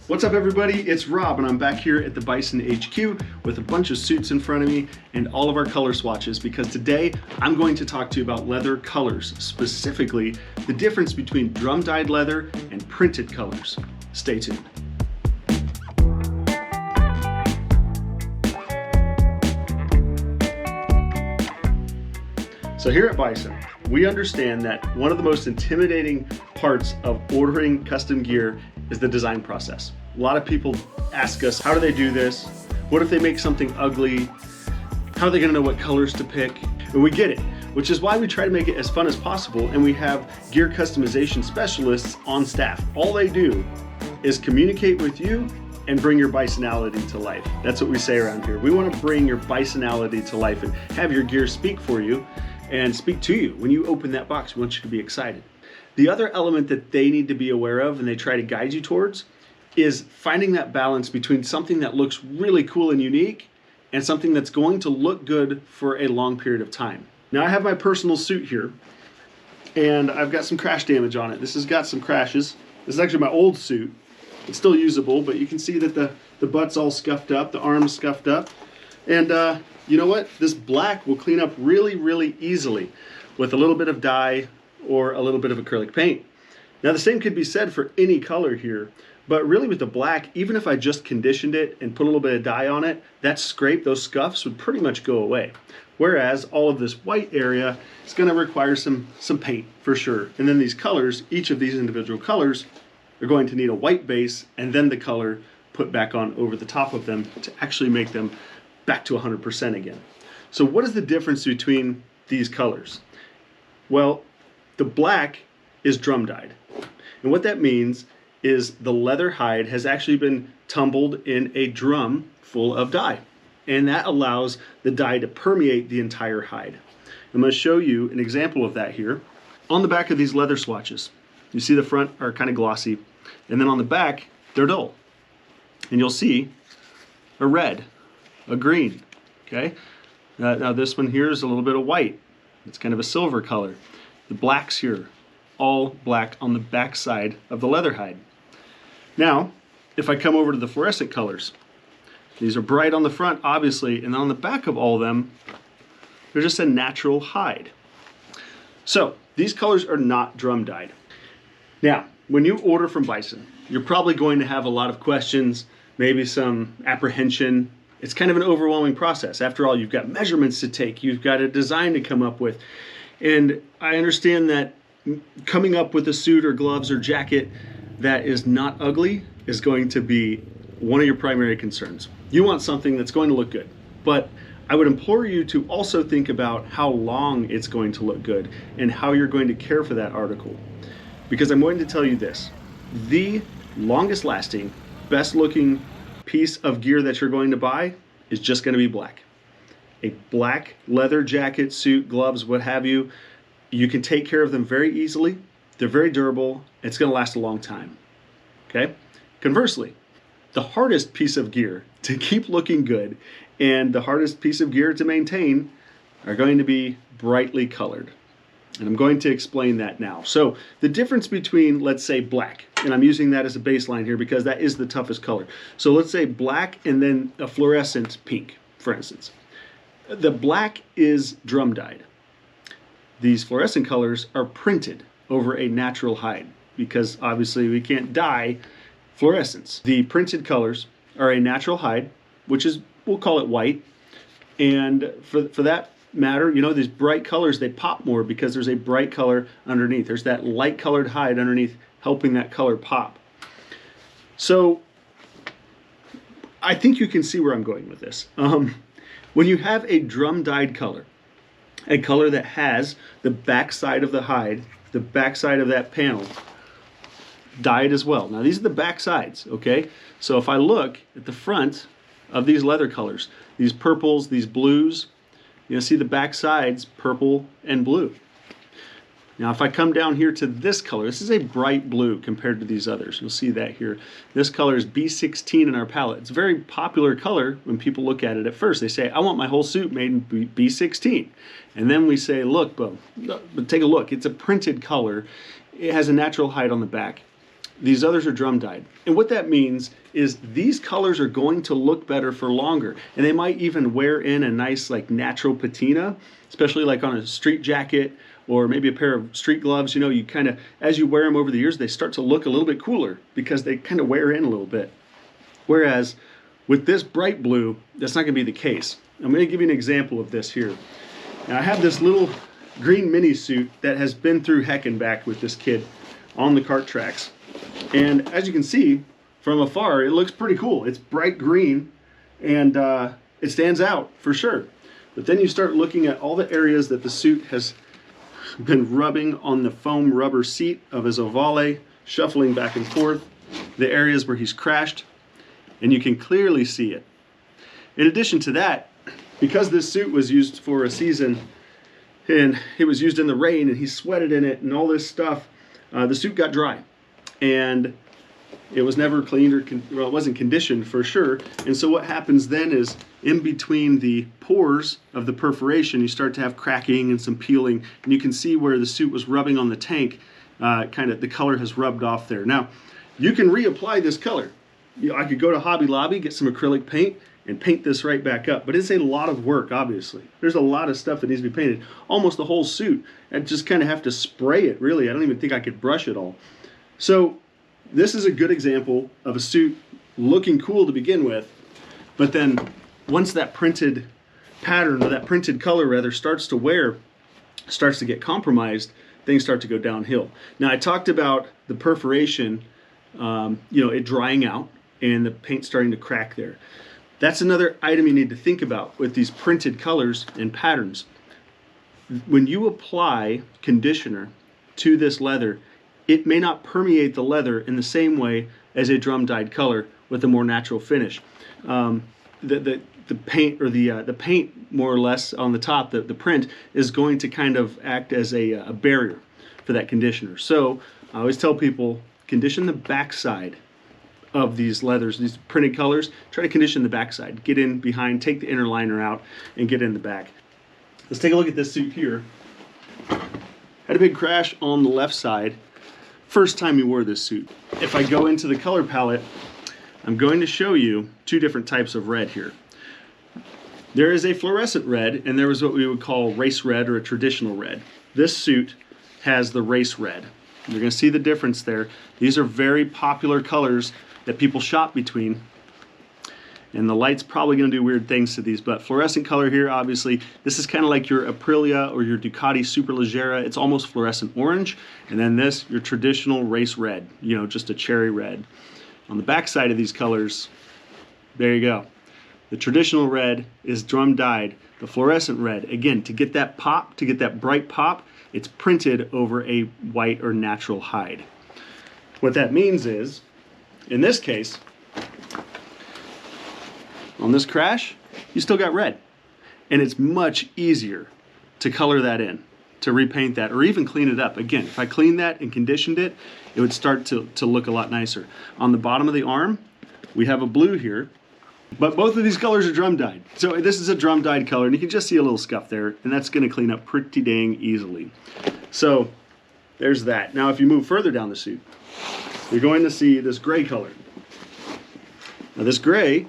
What's up everybody, it's Rob and I'm back here at the Bison HQ with a bunch of suits in front of me and all of our color swatches because today I'm going to talk to you about leather colors, specifically the difference between drum dyed leather and printed colors. Stay tuned. So here at Bison, we understand that one of the most intimidating parts of ordering custom gear is the design process. A lot of people ask us, how do they do this? What if they make something ugly? How are they gonna know what colors to pick? And we get it, which is why we try to make it as fun as possible, and we have gear customization specialists on staff. All they do is communicate with you and bring your Bisonality to life. That's what we say around here. We wanna bring your Bisonality to life and have your gear speak for you and speak to you. When you open that box, we want you to be excited. The other element that they need to be aware of and they try to guide you towards is finding that balance between something that looks really cool and unique and something that's going to look good for a long period of time. Now I have my personal suit here and I've got some crash damage on it. This has got some crashes. This is actually my old suit. It's still usable, but you can see that the butt's all scuffed up, the arm's scuffed up. And you know what? This black will clean up really, really easily with a little bit of dye or a little bit of acrylic paint. Now the same could be said for any color here, but really with the black, even if I just conditioned it and put a little bit of dye on it, that scrape, those scuffs would pretty much go away. Whereas all of this white area is gonna require some paint for sure. And then these colors, each of these individual colors are going to need a white base and then the color put back on over the top of them to actually make them back to 100% again. So what is the difference between these colors? Well, the black is drum dyed. And what that means is the leather hide has actually been tumbled in a drum full of dye. And that allows the dye to permeate the entire hide. I'm going to show you an example of that here. On the back of these leather swatches, you see the front are kind of glossy, and then on the back, they're dull. And you'll see a red, a green, okay? Now this one here is a little bit of white. It's kind of a silver color. The blacks here, all black on the back side of the leather hide. Now, if I come over to the fluorescent colors, these are bright on the front, obviously, and on the back of all of them, they're just a natural hide. So, these colors are not drum dyed. Now, when you order from Bison, you're probably going to have a lot of questions, maybe some apprehension. It's kind of an overwhelming process. After all, you've got measurements to take, you've got a design to come up with. And I understand that coming up with a suit or gloves or jacket that is not ugly is going to be one of your primary concerns. You want something that's going to look good, but I would implore you to also think about how long it's going to look good and how you're going to care for that article. Because I'm going to tell you this, the longest lasting, best looking piece of gear that you're going to buy is just going to be black. A black leather jacket, suit, gloves, what have you. You can take care of them very easily. They're very durable. It's going to last a long time. Okay? Conversely, the hardest piece of gear to keep looking good and the hardest piece of gear to maintain are going to be brightly colored. And I'm going to explain that now. So the difference between, let's say, black, and I'm using that as a baseline here because that is the toughest color. So let's say black and then a fluorescent pink, for instance. The black is drum dyed. These fluorescent colors are printed over a natural hide because obviously we can't dye fluorescence. The printed colors are a natural hide, which is, we'll call it white. And for that matter, you know, these bright colors, they pop more because there's a bright color underneath. There's that light colored hide underneath helping that color pop. So I think you can see where I'm going with this. When you have a drum dyed color, a color that has the back side of the hide, the back side of that panel dyed as well. Now these are the back sides, okay? So if I look at the front of these leather colors, these purples, these blues, you'll see the back sides purple and blue. Now if I come down here to this color, this is a bright blue compared to these others. You'll see that here. This color is B16 in our palette. It's a very popular color when people look at it at first. They say, I want my whole suit made in B16. And then we say, look, but take a look. It's a printed color. It has a natural hide on the back. These others are drum dyed. And what that means is these colors are going to look better for longer. And they might even wear in a nice like natural patina, especially like on a street jacket or maybe a pair of street gloves. You know, you kind of, as you wear them over the years, they start to look a little bit cooler because they kind of wear in a little bit. Whereas with this bright blue, that's not gonna be the case. I'm gonna give you an example of this here. Now I have this little green mini suit that has been through heck and back with this kid on the kart tracks. And as you can see from afar, it looks pretty cool. It's bright green and it stands out for sure. But then you start looking at all the areas that the suit has been rubbing on the foam rubber seat of his ovale, shuffling back and forth, the areas where he's crashed, and you can clearly see it. In addition to that, because this suit was used for a season and it was used in the rain and he sweated in it and all this stuff, the suit got dry and it was never cleaned or well, it wasn't conditioned for sure. And so what happens then is in between the pores of the perforation, you start to have cracking and some peeling, and you can see where the suit was rubbing on the tank, kind of the color has rubbed off there. Now, you can reapply this color. You know, I could go to Hobby Lobby, get some acrylic paint, and paint this right back up. But it's a lot of work, obviously. There's a lot of stuff that needs to be painted. Almost the whole suit. I just kind of have to spray it, really. I don't even think I could brush it all. So this is a good example of a suit looking cool to begin with, but then once that printed pattern, or that printed color rather, starts to wear, starts to get compromised, things start to go downhill. Now I talked about the perforation, it drying out and the paint starting to crack there. That's another item you need to think about with these printed colors and patterns. When you apply conditioner to this leather, it may not permeate the leather in the same way as a drum dyed color with a more natural finish. The paint, or the paint more or less on the top, the print is going to kind of act as a barrier for that conditioner. So I always tell people, condition the backside of these leathers, these printed colors. Try to condition the backside. Get in behind, take the inner liner out, and get in the back. Let's take a look at this suit here. Had a big crash on the left side. First time you wore this suit. If I go into the color palette, I'm going to show you two different types of red here. There is a fluorescent red, and there is what we would call race red or a traditional red. This suit has the race red. You're going to see the difference there. These are very popular colors that people shop between. And the light's probably going to do weird things to these, but fluorescent color here, obviously, this is kind of like your Aprilia or your Ducati Superleggera. It's almost fluorescent orange. And then this, your traditional race red, just a cherry red. On the back side of these colors, there you go. The traditional red is drum dyed. The fluorescent red, again, to get that pop, to get that bright pop, it's printed over a white or natural hide. What that means is, in this case, on this crash, you still got red. And it's much easier to color that in, to repaint that, or even clean it up. Again, if I cleaned that and conditioned it, it would start to look a lot nicer. On the bottom of the arm, we have a blue here, but both of these colors are drum dyed. So this is a drum dyed color, and you can just see a little scuff there, and that's gonna clean up pretty dang easily. So there's that. Now if you move further down the suit, you're going to see this gray color. Now this gray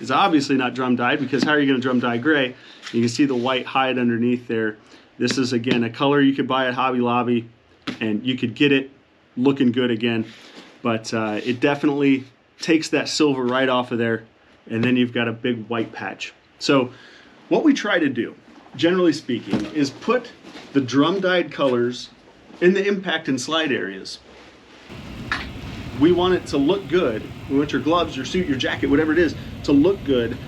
is obviously not drum dyed, because how are you going to drum dye gray? You can see the white hide underneath there. This is, again, a color you could buy at Hobby Lobby, and you could get it looking good again. But it definitely takes that silver right off of there, and then you've got a big white patch. So what we try to do, generally speaking, is put the drum dyed colors in the impact and slide areas. We want it to look good. We want your gloves, your suit, your jacket, whatever it is, to look good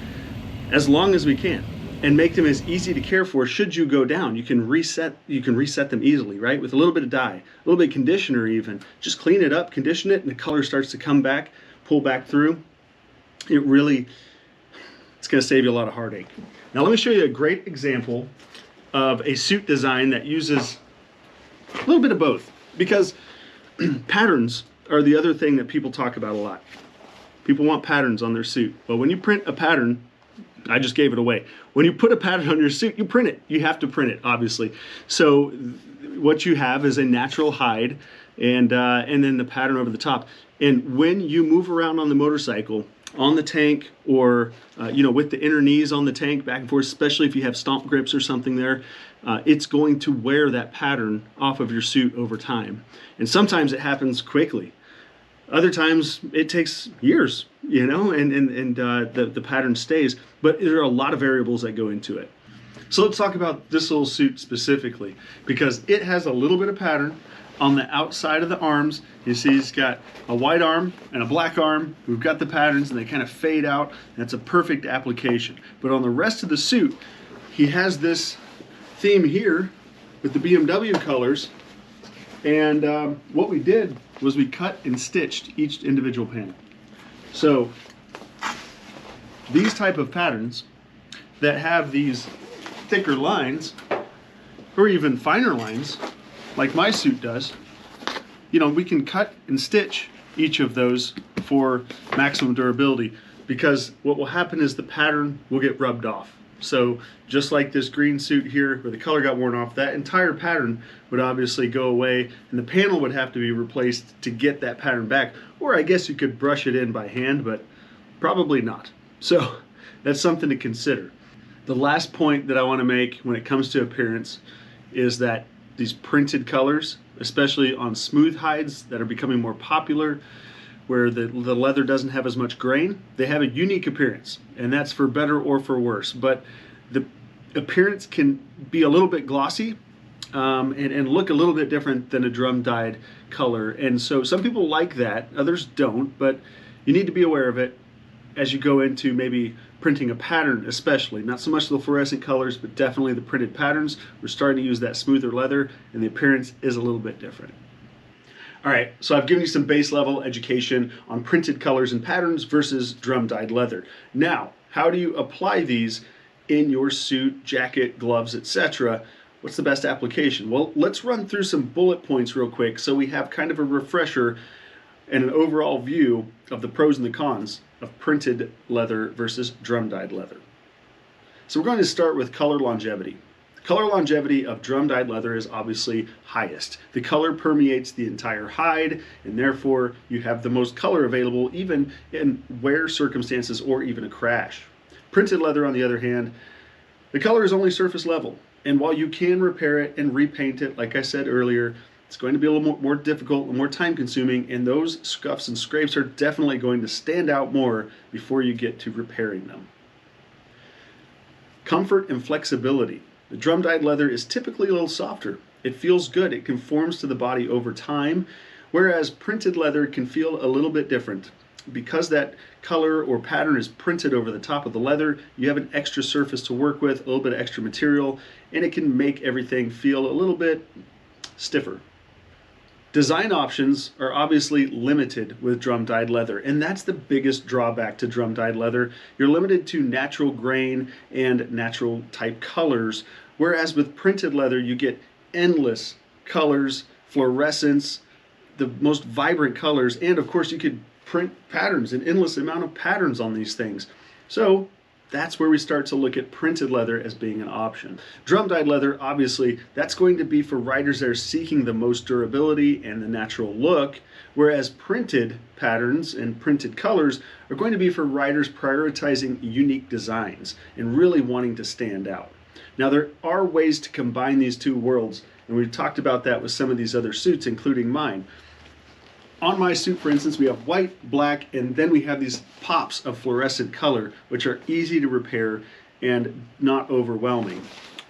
as long as we can, and make them as easy to care for. Should you go down, you can reset them easily, right? With a little bit of dye, a little bit of conditioner even. Just clean it up, condition it, and the color starts to come back, pull back through. It's gonna save you a lot of heartache. Now let me show you a great example of a suit design that uses a little bit of both, because patterns are the other thing that people talk about a lot. People want patterns on their suit. Well, when you print a pattern, I just gave it away. When you put a pattern on your suit, you print it. You have to print it, obviously. So what you have is a natural hide and then the pattern over the top. And when you move around on the motorcycle, on the tank, or with the inner knees on the tank back and forth, especially if you have stomp grips or something there, it's going to wear that pattern off of your suit over time. And sometimes it happens quickly. Other times it takes years, and the pattern stays. But there are a lot of variables that go into it. So let's talk about this little suit specifically, because it has a little bit of pattern on the outside of the arms. You see it's got a white arm and a black arm. We've got the patterns and they kind of fade out. That's a perfect application. But on the rest of the suit, he has this theme here with the BMW colors. And what we did was we cut and stitched each individual panel. So these type of patterns that have these thicker lines, or even finer lines, like my suit does, we can cut and stitch each of those for maximum durability, because what will happen is the pattern will get rubbed off. So just like this green suit here where the color got worn off, that entire pattern would obviously go away and the panel would have to be replaced to get that pattern back. Or I guess you could brush it in by hand, but probably not. So that's something to consider. The last point that I want to make when it comes to appearance is that these printed colors, especially on smooth hides that are becoming more popular, where the leather doesn't have as much grain, they have a unique appearance, and that's for better or for worse. But the appearance can be a little bit glossy and look a little bit different than a drum dyed color. And so some people like that, others don't, but you need to be aware of it as you go into maybe printing a pattern, especially. Not so much the fluorescent colors, but definitely the printed patterns. We're starting to use that smoother leather, and the appearance is a little bit different. All right, so I've given you some base level education on printed colors and patterns versus drum dyed leather. Now, how do you apply these in your suit, jacket, gloves, etc.? What's the best application? Well, let's run through some bullet points real quick so we have kind of a refresher and an overall view of the pros and the cons of printed leather versus drum dyed leather. So we're going to start with color longevity. The color longevity of drum dyed leather is obviously highest. The color permeates the entire hide, and therefore you have the most color available even in wear circumstances or even a crash. Printed leather, on the other hand, the color is only surface level, and while you can repair it and repaint it, like I said earlier, it's going to be a little more difficult and more time consuming, and those scuffs and scrapes are definitely going to stand out more before you get to repairing them. Comfort and flexibility. The drum dyed leather is typically a little softer. It feels good. It conforms to the body over time, whereas printed leather can feel a little bit different. Because that color or pattern is printed over the top of the leather, you have an extra surface to work with, a little bit of extra material, and it can make everything feel a little bit stiffer. Design options are obviously limited with drum dyed leather, and that's the biggest drawback to drum dyed leather. You're limited to natural grain and natural type colors, whereas with printed leather you get endless colors, fluorescence, the most vibrant colors, and of course you could print patterns, an endless amount of patterns on these things. So that's where we start to look at printed leather as being an option. Drum dyed leather, obviously, that's going to be for riders that are seeking the most durability and the natural look, whereas printed patterns and printed colors are going to be for riders prioritizing unique designs and really wanting to stand out. Now, there are ways to combine these two worlds, and we've talked about that with some of these other suits, including mine. On my suit, for instance, we have white, black, and then we have these pops of fluorescent color, which are easy to repair and not overwhelming.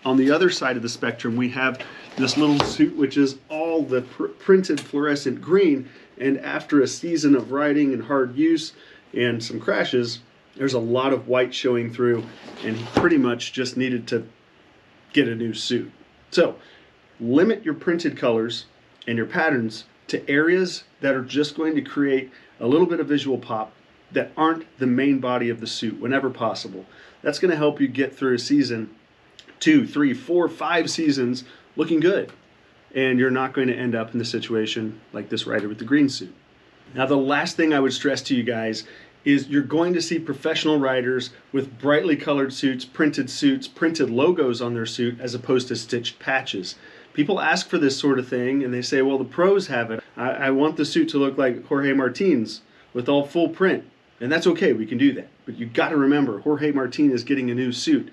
On the other side of the spectrum, we have this little suit, which is all the printed fluorescent green, and after a season of riding and hard use and some crashes, there's a lot of white showing through, and he pretty much just needed to get a new suit. So, limit your printed colors and your patterns to areas that are just going to create a little bit of visual pop that aren't the main body of the suit whenever possible. That's going to help you get through a season, 2, 3, 4, 5 seasons looking good. And you're not going to end up in the situation like this rider with the green suit. Now, the last thing I would stress to you guys is you're going to see professional riders with brightly colored suits, printed logos on their suit as opposed to stitched patches. People ask for this sort of thing and they say, well, the pros have it. I want the suit to look like Jorge Martin's with all full print. And that's okay, we can do that. But you got to remember, Jorge Martin is getting a new suit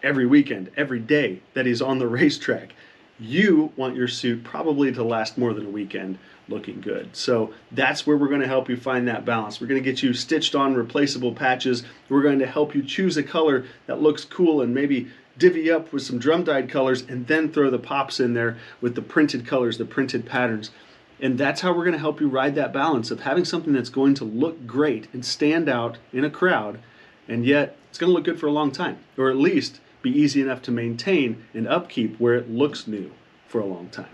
every weekend, every day that he's on the racetrack. You want your suit probably to last more than a weekend looking good. So that's where we're going to help you find that balance. We're going to get you stitched on replaceable patches. We're going to help you choose a color that looks cool and maybe divvy up with some drum dyed colors and then throw the pops in there with the printed colors, the printed patterns. And that's how we're going to help you ride that balance of having something that's going to look great and stand out in a crowd, and yet it's going to look good for a long time, or at least be easy enough to maintain and upkeep where it looks new for a long time.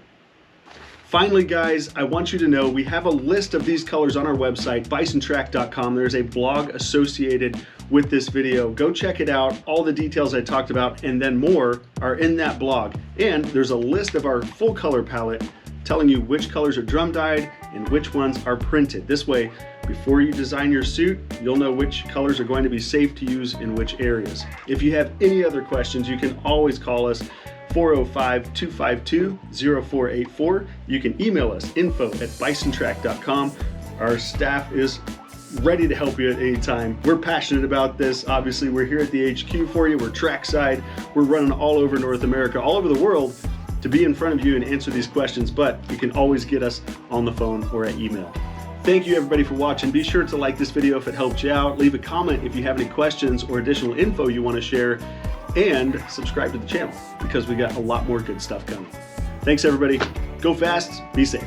Finally, guys, I want you to know we have a list of these colors on our website, bisontrack.com. There's a blog associated with this video. Go check it out. All the details I talked about and then more are in that blog. And there's a list of our full color palette telling you which colors are drum dyed and which ones are printed. This way, before you design your suit, you'll know which colors are going to be safe to use in which areas. If you have any other questions, you can always call us 405-252-0484. You can email us info@bisontrack.com. Our staff is ready to help you at any time. We're passionate about this. Obviously, we're here at the HQ for you. We're trackside. We're running all over North America, all over the world, to be in front of you and answer these questions, but you can always get us on the phone or at email. Thank you everybody for watching. Be sure to like this video if it helped you out. Leave a comment if you have any questions or additional info you want to share, and subscribe to the channel because we got a lot more good stuff coming. Thanks everybody. Go fast, be safe.